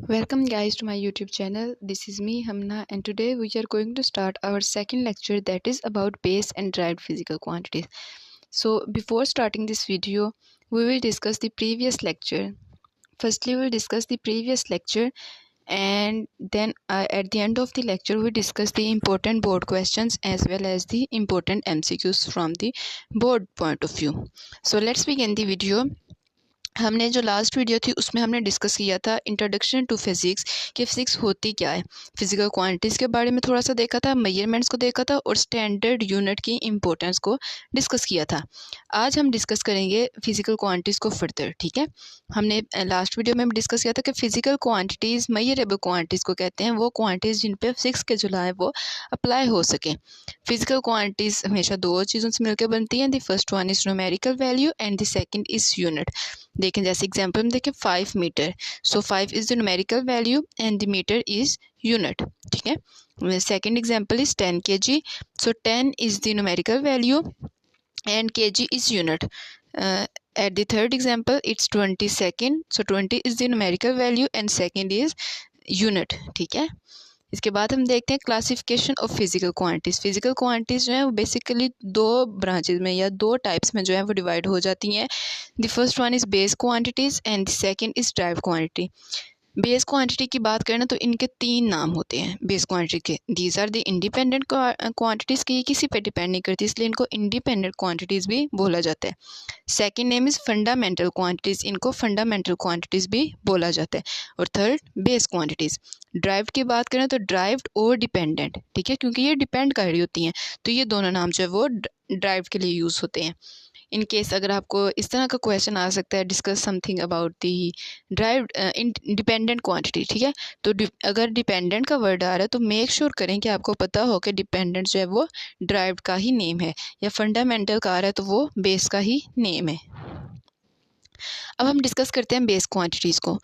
Welcome guys to my YouTube channel. This is me Hamna and today we are going to start our second lecture that is about base and derived physical quantities. So before starting this video, we will discuss the previous lecture. Firstly, we will discuss the previous lecture and then at the end of the lecture we discuss the important board questions as well as the important MCQs from the board point of view. So let's begin the video. हमने जो last video थी उसमें हमने discuss किया था introduction to physics कि physics होती क्या है, फिज़िकल क्वांटिटीज़ के बारे में थोड़ा सा देखा था, मेजरमेंट्स को देखा था और स्टैंडर्ड यूनिट की इम्पोर्टेंस को डिस्कस किया था। आज हम डिस्कस करेंगे फ़िज़िकल क्वांटिटीज़ को फर्दर। ठीक है, हमने लास्ट वीडियो में डिस्कस किया था कि फ़िज़िकल क्वांटिटीज़ मेजरेबल क्वांटिटीज़ को कहते हैं, वो क्वांटिटीज़ जिन पर फिजिक्स के जो है वो अप्लाई हो सके। फ़िज़िकल क्वांटिटीज़ हमेशा दो चीज़ों से मिलकर बनती हैं। The first one is numerical value and the second is unit. देखें जैसे एग्जांपल में देखें 5 metre, so 5 is the numerical value and the metre is unit. ठीक है, second example is 10 kg, so 10 is the numerical value and kg is unit. At the third example it's 20 second, so 20 is the numerical value and second is unit. ठीक है, इसके बाद हम देखते हैं classification of physical quantities. Physical quantities जो है वो बेसिकली दो ब्रांचेज में या दो टाइप्स में जो है वो डिवाइड हो जाती हैं। The first one is base quantities and the second is derived quantity. Base quantity की बात करें ना तो इनके तीन नाम होते हैं बेस क्वांटिटी के। These are the independent quantities की किसी पे डिपेंड नहीं करती, इसलिए इनको इंडिपेंडेंट क्वांटिटीज़ भी बोला जाता है। Second name is fundamental quantities, इनको फंडामेंटल क्वांटिटीज़ भी बोला जाता है। और थर्ड बेस क्वांटिटीज़। ड्राइव्ड की बात करें तो ड्राइव्ड और डिपेंडेंट। ठीक है, क्योंकि ये डिपेंड कर रही होती हैं तो ये दोनों नाम जो है वो ड्राइव्ड के लिए यूज़ होते हैं। इन केस अगर आपको इस तरह का क्वेश्चन आ सकता है, discuss something about the derived dependent quantity. ठीक है, तो अगर डिपेंडेंट का वर्ड आ रहा है तो मेक श्योर करें कि आपको पता हो कि डिपेंडेंट जो है वो ड्राइव्ड का ही नेम है, या फंडामेंटल का आ रहा है तो वो बेस का ही नेम है। अब हम डिस्कस करते हैं बेस क्वांटिटीज़ को।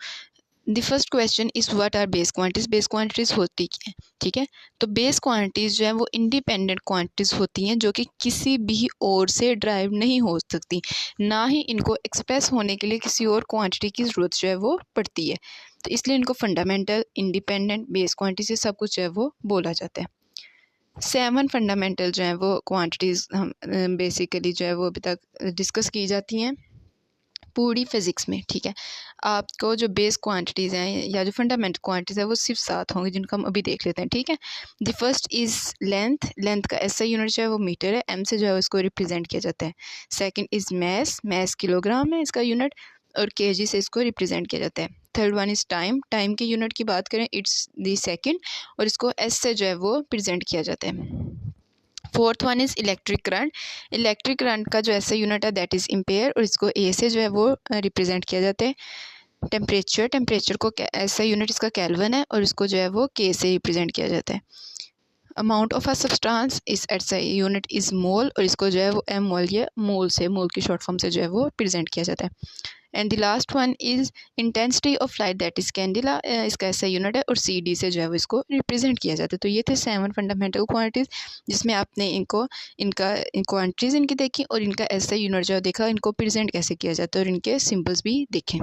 The first question is what are base quantities. Base quantities होती क्या है? ठीक है, तो बेस क्वांटिटीज़ जो है वो इंडिपेंडेंट क्वांटिटीज़ होती हैं जो कि किसी भी और से ड्राइव नहीं हो सकती, ना ही इनको एक्सप्रेस होने के लिए किसी और क्वांटिटी की ज़रूरत जो है वो पड़ती है। तो इसलिए इनको फंडामेंटल, इंडिपेंडेंट, बेस क्वांटिटी से सब कुछ जो है वो बोला जाता है। 7 फंडामेंटल जो है वो क्वांटिटीज़ हम बेसिकली जो है वो अभी तक डिस्कस की जाती हैं पूरी फिज़िक्स में। ठीक है, आपको जो बेस क्वांटिटीज़ हैं या जो फंडामेंटल क्वांटिटीज़ है वो सिर्फ 7 होंगी, जिनको हम अभी देख लेते हैं। ठीक है, the first is length. Length का ऐसा यूनिट जो है वो मीटर है, एम से जो है इसको रिप्रेजेंट किया जाता है। Second is mass. Mass kilogram है इसका यूनिट, और केजी से इसको रिप्रेजेंट किया जाता है। Third one is time. Time की यूनिट की बात करें इट्स द सेकेंड, और इसको एस से जो है वो प्रेजेंट किया जाता है। Fourth one is electric current. Electric current का जो ऐसा यूनिट है दैट इज़ एम्पेयर, और इसको ए से जो है वो रिप्रेजेंट किया जाता है। टेम्परेचर। टेम्परेचर को ऐसा यूनिट इसका केल्विन है, और इसको जो है वो के से रिप्रेजेंट किया जाता है। अमाउंट ऑफ अ सब्सटेंस इस एट्स यूनिट इज़ मोल, और इसको जो है वो एम मोल या मोल से, मोल की शॉर्ट फॉर्म से जो है वो प्रेजेंट किया जाता है। And the last one is intensity of light that is candela. इसका ऐसा यूनिट है, और सी डी से जो है वो इसको रिप्रेजेंट किया जाता है। तो ये थे 7 फंडामेंटल क्वांटिटीज़, जिसमें आपने इनका क्वांटिटीज़ इनकी देखी और इनका ऐसा यूनिट जो देखा, इनको प्रेजेंट कैसे किया जाता है, और इनके सिम्बल्स भी देखें।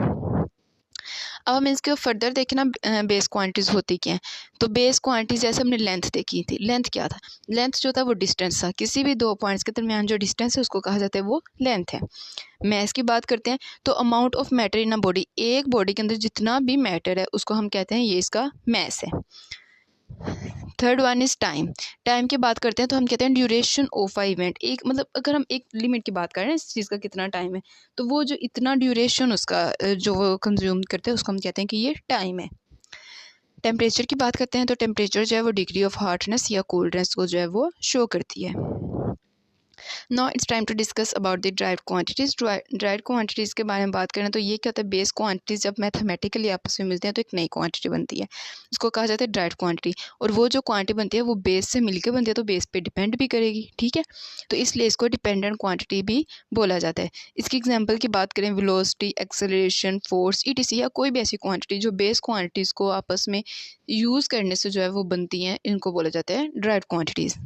अब हम इसके फर्दर देखें ना बेस क्वांटिटीज़ होती क्या हैं। तो बेस क्वांटिटीज़ जैसे हमने लेंथ देखी थी, लेंथ क्या था? लेंथ जो था वो डिस्टेंस था, किसी भी दो पॉइंट्स के दरमियान जो डिस्टेंस है उसको कहा जाता है वो लेंथ है। मैस की बात करते हैं तो amount of matter in a body, एक बॉडी के अंदर जितना भी मैटर है उसको हम कहते हैं ये इसका मैस है। Third one is time. Time की बात करते हैं तो हम कहते हैं ड्यूरेशन ऑफ अ इवेंट। एक मतलब अगर हम एक लिमिट की बात करें इस चीज़ का कितना टाइम है, तो वो जो इतना ड्यूरेशन उसका जो वो कंज्यूम करते हैं उसको हम कहते हैं कि ये टाइम है। टेम्परेचर की बात करते हैं तो टेम्परेचर जो है वो डिग्री ऑफ हार्डनेस या कोल्डनेस को जो है वो शो करती है। Now it's time to discuss about the derived quantities. Derived quantities के बारे में बात करें तो ये क्या होता है, बेस क्वांटिटीज़ जब मैथमेटिकली आपस में मिलते हैं तो एक नई क्वांटिटी बनती है, इसको कहा जाता है ड्राइव्ड क्वांटिटी। और वो जो क्वांटिटी बनती है वो बेस से मिलकर बनती है, तो बेस पे डिपेंड भी करेगी। ठीक है, तो इसलिए इसको डिपेंडेंट क्वांटिटी भी बोला जाता है। इसकी एग्जाम्पल की बात करें वेलोसिटी, एक्सेलरेशन, फोर्स, ईटीसी, या कोई भी ऐसी क्वांटिटी जो बेस क्वांटिटीज़ को आपस में यूज़ करने से जो है वो बनती हैं, इनको बोला जाता है ड्राइव्ड क्वांटिटीज़।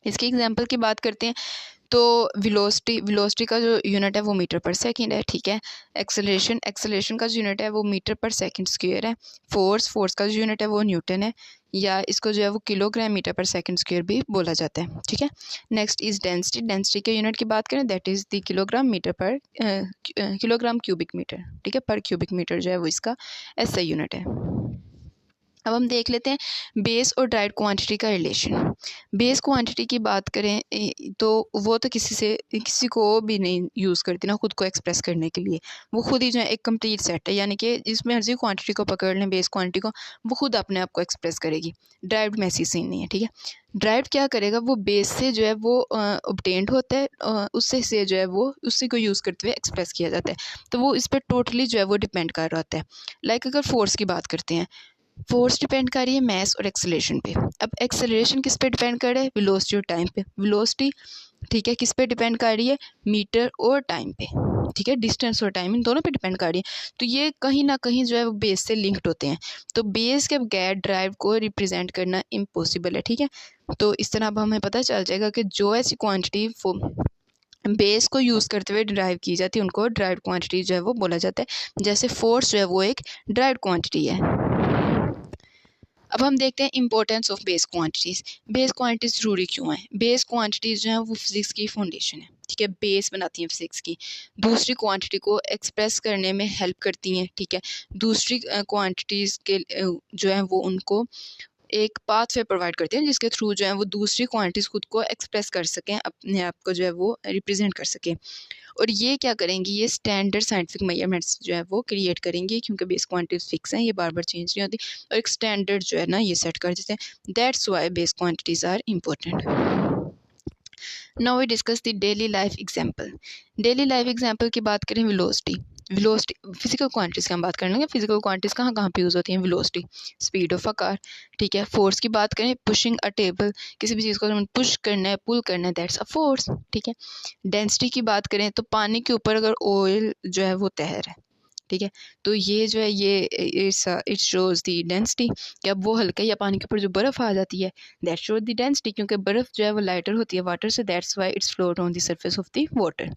इसकी एग्जाम्पल की बात करते हैं तो वेलोसिटी का जो यूनिट है वो मीटर पर सेकंड है, ठीक है। एक्सेलरेशन का जो यूनिट है वो मीटर पर सेकंड स्क्वायर है। फोर्स का जो यूनिट है वो न्यूटन है, या इसको जो है वो kilogram metre per second square भी बोला जाता है, ठीक है। नेक्स्ट इज़ डेंसिटी के यूनिट की बात करें, that is the kilogram metre per kilogram cubic metre, ठीक है। पर क्यूबिक मीटर जो है वो इसका ऐसा यूनिट है। अब हम देख लेते हैं बेस और ड्राइड क्वांटिटी का रिलेशन। बेस क्वांटिटी की बात करें तो वो तो किसी को भी नहीं यूज़ करती ना खुद को एक्सप्रेस करने के लिए, वो खुद ही जो है एक कंप्लीट सेट है, यानी कि जिसमें हर क्वांटिटी को पकड़ लें, बेस क्वांटिटी को, वो खुद अपने आप को एक्सप्रेस करेगी। ड्राइव्ड में ऐसी सीन नहीं है, ठीक है। ड्राइव्ड क्या करेगा, वो बेस से जो है वो ऑब्टेन्ड होता है, उससे से जो है वो उसी को यूज़ करते हुए एक्सप्रेस किया जाता है, तो वो इस पर टोटली जो है वो डिपेंड कर रहा होता है। लाइक अगर फोर्स की बात करते हैं, फोर्स डिपेंड कर रही है मैस और एक्सेलरेशन पे। अब एक्सेलरेशन किस पे डिपेंड कर रहा है, वेलोसिटी और टाइम पे। वेलोसिटी, ठीक है, किस पे डिपेंड कर रही है, मीटर और टाइम पे, ठीक है। डिस्टेंस और टाइम इन दोनों पे डिपेंड कर रही है, तो ये कहीं ना कहीं जो है वो बेस से लिंक्ड होते हैं। तो बेस के बगैर ड्राइव को रिप्रेजेंट करना इम्पॉसिबल है, ठीक है। तो इस तरह अब हमें पता चल जाएगा कि जो ऐसी क्वांटिटी बेस को यूज़ करते हुए ड्राइव की जाती है उनको ड्राइव क्वांटिटी जो है वो बोला जाता है। जैसे फोर्स जो है वो एक ड्राइव क्वांटिटी है। अब हम देखते हैं importance of base quantities. Base quantities ज़रूरी क्यों है? बेस क्वांटिटीज़ जो हैं वो फिज़िक्स की फाउंडेशन है, ठीक है, बेस बनाती हैं फिज़िक्स की। दूसरी क्वांटिटी को एक्सप्रेस करने में हेल्प करती हैं, ठीक है। दूसरी क्वांटिटीज़ के जो है वो उनको एक पाथवे प्रोवाइड करते हैं जिसके थ्रू जो है वो दूसरी क्वांटिटीज़ खुद को एक्सप्रेस कर सकें, अपने आप को जो है वो रिप्रेजेंट कर सकें। और ये क्या करेंगी, ये स्टैंडर्ड साइंटिफिक मेजरमेंट्स जो है वो क्रिएट करेंगी, क्योंकि बेस क्वांटिटीज फिक्स हैं, ये बार बार चेंज नहीं होती, और एक स्टैंडर्ड जो है ना ये सेट कर देते हैं। That's why base quantities are important. Now we discuss the daily life example. Daily life example की बात करें, वेलोसिटी फिजिकल क्वांटिटीज़ की हम बात कर लेंगे। फिजिकल क्वांटिटीज़ कहाँ कहाँ पे यूज़ होती हैं, velocity, speed of a car, ठीक है। फोर्स की बात करें, पुशिंग अ टेबल, किसी भी चीज़ को अगर पुश करना है, पुल करना है, दैट्स अ फोर्स, ठीक है। डेंसिटी की बात करें तो पानी के ऊपर अगर ऑयल जो है वो तैर है, ठीक है, तो ये जो है ये इट शोज़ दी डेंसिटी कि अब वो हल्का या पानी के ऊपर जो बर्फ़ आ जाती है, दैट शोज दी डेंसिटी, क्योंकि बर्फ़ जो है वो लाइटर होती है वाटर से, that's why it's float on the surface of the water.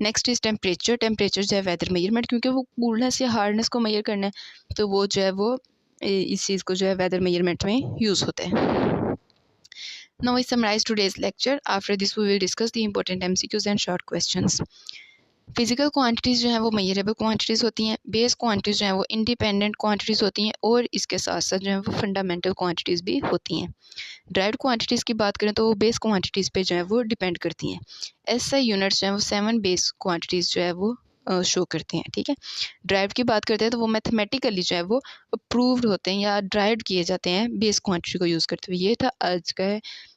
Next is temperature जो है वेदर मेजरमेंट, क्योंकि वो कूलनेस या हार्डनेस को मेजर करना है, तो वो जो है वो इस चीज़ को जो है वेदर मेजरमेंट में यूज़ होता है। Now we summarize today's lecture. After this we will discuss the important MCQs and short questions. Physical quantities जो हैं वो मेजरेबल क्वांटिटीज़ होती हैं, बेस क्वांटिटीज़ जो हैं वो इंडिपेंडेंट क्वांटिटीज़ होती हैं, और इसके साथ साथ जो है वो फंडामेंटल क्वांटिटीज़ भी होती हैं। ड्राइव्ड क्वांटिटीज़ की बात करें तो वो बेस क्वांटिटीज़ पे जो है वो डिपेंड करती हैं। एसआई यूनिट्स जो है वो 7 बेस क्वांटिटीज़ जो है वो शो करते हैं, ठीक है। ड्राइव्ड की बात करते हैं तो वो मैथमेटिकली जो है वो अप्रूव्ड होते हैं या ड्राइव्ड किए जाते हैं बेस क्वांटिटी को यूज़ करते हुए। ये था आज का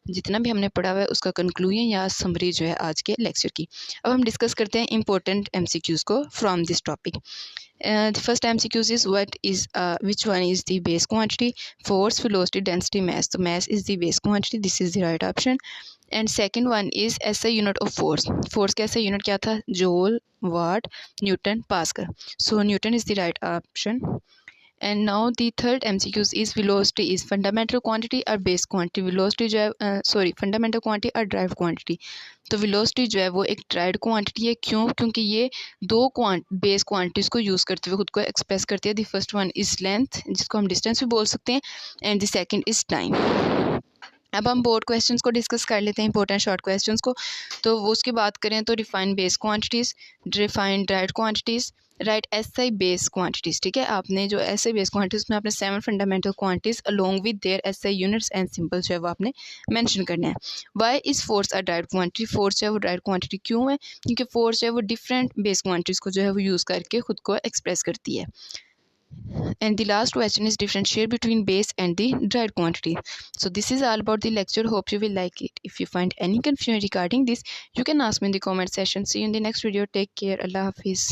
जितना भी हमने पढ़ा हुआ है उसका कंक्लूजन या समरी जो है आज के लेक्चर की। अब हम डिस्कस करते हैं इंपॉर्टेंट एमसीक्यूज़ को from this topic. The first MCQs is which one is the base quantity? Force, velocity, density, mass. So mass is the base quantity. This is the right option. And second one is SI unit of force. Force का SI unit क्या था? Joule, watt, Newton, Pascal. So Newton is the right option. And now the third MCQs is velocity is fundamental quantity or base quantity. Velocity जो है fundamental quantity और derived quantity. तो velocity जो है वो एक derived quantity है, क्यों? क्योंकि ये दो base quantities को यूज़ करते हुए खुद को एक्सप्रेस करती है। The first one is length, जिसको हम distance भी बोल सकते हैं, and the second is time. अब हम बोर्ड क्वेश्चंस को डिस्कस कर लेते हैं, इंपॉर्टेंट शॉर्ट क्वेश्चंस को। तो वो उसकी बात करें तो define base quantities, define derived quantities, right SI base quantities, ठीक है। आपने जो एसआई बेस क्वांटिटीज़ में आपने 7 fundamental quantities along with their SI units and symbols जो है वो आपने मेंशन करना है। Why is force a derived quantity? Force जो है वो ड्राइव्ड क्वांटिटी क्यों है? क्योंकि फोर्स जो है वो डिफरेंट बेस क्वांटिटीज़ को जो है वो यूज़ करके खुद को एक्सप्रेस करती है। And the last question is differentiate between base and the derived quantity. So this is all about the lecture. Hope you will like it. If you find any confusion regarding this, you can ask me in the comment section. See you in the next video. Take care. Allah Hafiz.